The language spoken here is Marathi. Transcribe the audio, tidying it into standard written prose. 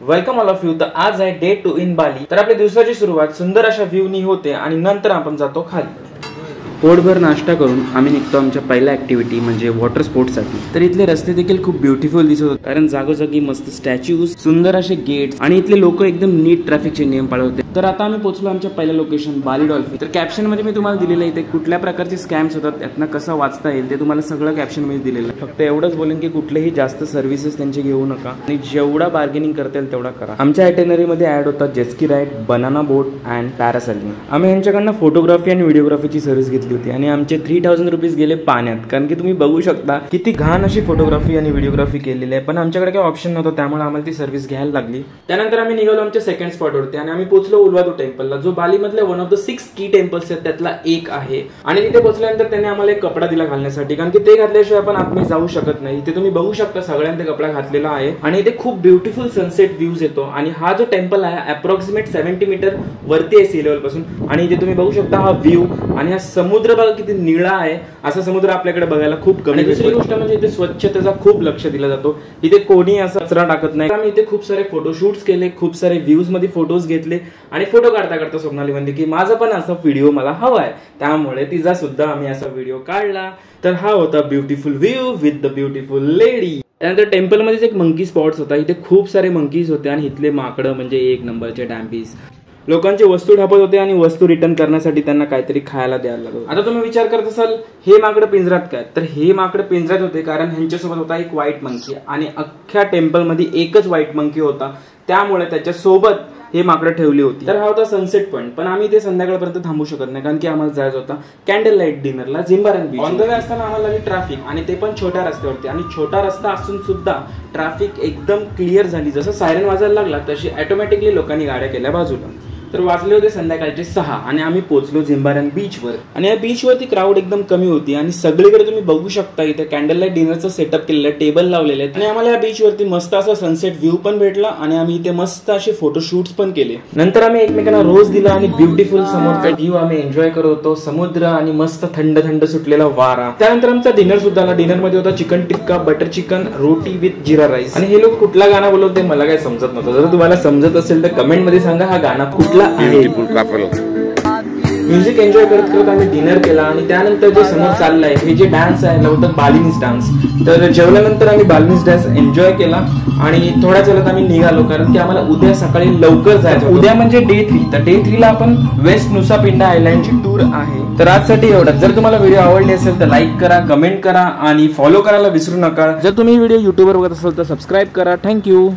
Welcome all of you. तर आज आहे डे 2 इन बाली। तर आपल्या दिवसाची सुरुवात सुंदर अशा व्ह्यूनी होते आणि नंतर आपण जातो खाली। पोटभर नाश्ता करून आम्ही निघतो आमच्या पहिल्या ऍक्टिव्हिटी म्हणजे वॉटर स्पोर्ट्ससाठी। तर इथले रस्ते देखील खूप ब्युटिफुल दिसत होते, कारण जागोजागी मस्त स्टॅच्यूज, सुंदर असे गेट्स आणि इथले लोक एकदम नीट ट्रॅफिकचे नियम पाळवते। तर आता आम्ही पोहोचलो आमच्या पहिल्या लोकेशन बाली डॉल्फिन। तर कॅप्शन मध्ये मी तुम्हाला दिलेलं आहे इथे कुठल्या प्रकारचे स्कॅम्स होतात, त्यातनं कसं वाचता येईल ते तुम्हाला सगळं कॅप्शन मध्ये दिलेलं आहे। फक्त एवढंच बोलेन की कुठलेही जास्त सर्व्हिसेस त्यांचे घेऊ नका आणि जेवढा बार्गेनिंग करता येईल तेवढा करा। आमच्या आयटिनरी मध्ये ऍड होता jet ski ride, banana boat and parasailing. आम्ही यांच्याकडनं फोटोग्राफी आणि व्हिडिओग्राफीची सर्व्हिस घेतली होती आणि आमचे 3000 रुपीज गेले पाण्यात, कारण की तुम्ही बघू शकता किती घाण अशी फोटोग्राफी आणि व्हिडिओग्राफी केलेली आहे। पण आमच्याकडे काही ऑप्शन नव्हतं, त्यामुळे आम्हाला ती सर्व्हिस घ्यायला लागली। त्यानंतर आम्ही निघालो आमच्या सेकंड स्पॉटवरती आणि आम्ही पोहोचलो उलवादू टेम्पलला, जो बालीमधले वन ऑफ द 6 की टेम्पल्स आहेत त्यातला एक आहे। आणि तिथे पोहोचल्यानंतर त्यांनी आम्हाला एक कपडा दिला घालण्यासाठी, कारण की ते घातल्याशिवाय आपण आतमध्ये जाऊ शकत नाही। इथे तुम्ही बघू शकता सगळ्यांनी ते कपडा घातलेला आहे आणि इथे खूप ब्युटिफुल सनसेट व्ह्यूज येतो। आणि हा जो टेम्पल आहे अप्रॉक्सिमेट 70 मीटर वरती आहे सी लेवल पासून। आणि इथे तुम्ही बघू शकता हा व्ह्यू आणि हा समुद्र बघा किती निळा आहे। असा समुद्र आपल्याकडे बघायला खूप कमी। दुसरी गोष्ट म्हणजे इथे स्वच्छतेचा खूप लक्ष दिला जातो, इथे कोणी असा कचरा टाकत नाही। आम्ही इथे खूप सारे फोटोशूट्स केले, खूप सारे व्ह्यूज मध्ये फोटोज घेतले आणि फोटो काढता काढता स्वप्नाली म्हणली की माझा पण असा व्हिडिओ मला हवा आहे, त्यामुळे तिचा सुद्धा आम्ही असा व्हिडिओ काढला। तर हा होता beautiful view with the beautiful lady. त्यानंतर टेम्पल मध्येच एक मंकी स्पॉट्स होता, इथे खूप सारे मंकीज होते आणि इथले माकडं म्हणजे एक नंबरचे डॅम्पीज। लोकांचे वस्तू ढापत होते आणि वस्तू रिटर्न करण्यासाठी त्यांना काहीतरी खायला द्यायला लागत। आता तुम्ही विचार करत असाल हे माकडं पिंजऱ्यात काय, तर हे माकडं पिंजऱ्यात होते कारण ह्यांच्यासोबत होता एक व्हाईट मंकी आणि अख्ख्या टेम्पल मध्ये एकच व्हाईट मंकी होता, त्यामुळे त्याच्या सोबत हे माकडं ठेवली होती। तर हा होता सनसेट पॉइंट, पण आम्ही ते संध्याकाळपर्यंत थांबू शकत नाही कारण की आम्हाला जायचं होता कॅन्डल लाईट डिनरला Jimbaran beach. On the way असताना आम्हाला लागली ट्रॅफिक आणि ते पण छोट्या रस्त्यावरती, आणि छोटा रस्ता असून सुद्धा ट्रॅफिक एकदम क्लिअर झाली। जसं सायरन वाजायला लागला तशी ऑटोमॅटिकली लोकांनी गाड्या केल्या बाजूला। तर वाजले होते संध्याकाळचे 6 आणि आम्ही पोहोचलो जिम्बारन बीचवर। आणि या बीचवरती क्राऊड एकदम कमी होती आणि सगळीकडे तुम्ही बघू शकता इथे कॅन्डल लाईट डिनरचं सेटअप केलेलं, टेबल लावलेले आहेत आणि आम्हाला या बीचवरती मस्त असा सनसेट व्ह्यू पण भेटला आणि आम्ही इथे मस्त असे फोटोशूट्स पण केले। नंतर आम्ही एकमेकांना रोज दिला आणि ब्युटिफुल समोरचा व्ह्यू आम्ही एन्जॉय करत होतो, समुद्र आणि मस्त थंड थंड सुटलेला वारा। त्यानंतर आमचा डिनर सुद्धा आला। डिनर मध्ये होता chicken tikka, butter chicken, roti with jeera rice. आणि हे लोक कुठला गाणं बोलवते मला काही समजत नव्हतं, जर तुम्हाला समजत असेल तर कमेंट मध्ये सांगा हा गाणं कुठला आहे। म्युझिक एन्जॉय करत करत आम्ही डिनर केला आणि त्यानंतर जे समोर चाललंय हे जे डान्स आहे होतं बालिनीज डान्स। तर जेवल्यानंतर आम्ही बालिनीज डान्स एन्जॉय केला आणि थोड्या वेळात आम्ही निघालो, कारण की आम्हाला उद्या सकाळी लवकर जायचं। उद्या म्हणजे डे 3। तर डे 3 ला आपण वेस्ट नुसा पिंडा आयलँडची टूर आहे। तर आजसाठी एवढंच। जर तुम्हाला व्हिडिओ आवडली असेल तर लाईक करा, कमेंट करा आणि फॉलो करायला विसरू नका। जर तुम्ही व्हिडिओ युट्यूबवर बघत असाल तर सबस्क्राईब करा। थँक्यू।